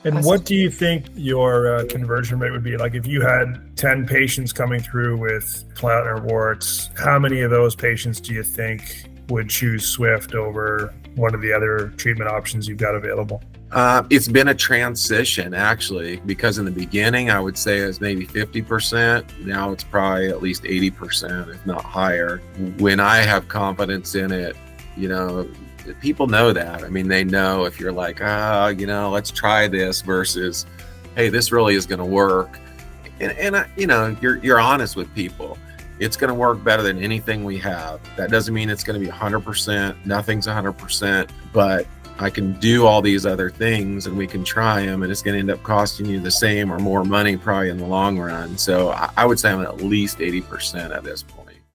And what do you think your conversion rate would be? Like if you had 10 patients coming through with plantar warts, how many of those patients do you think would choose Swift over one of the other treatment options you've got available? It's been a transition, actually, because in the beginning, I would say it was maybe 50%. Now it's probably at least 80%, if not higher. When I have confidence in it, people know that. I mean, they know if you're like, let's try this versus, hey, this really is going to work. And you're honest with people. It's going to work better than anything we have. That doesn't mean it's going to be 100%. Nothing's 100%, but I can do all these other things and we can try them, and it's going to end up costing you the same or more money probably in the long run. So I would say I'm at least 80% at this point.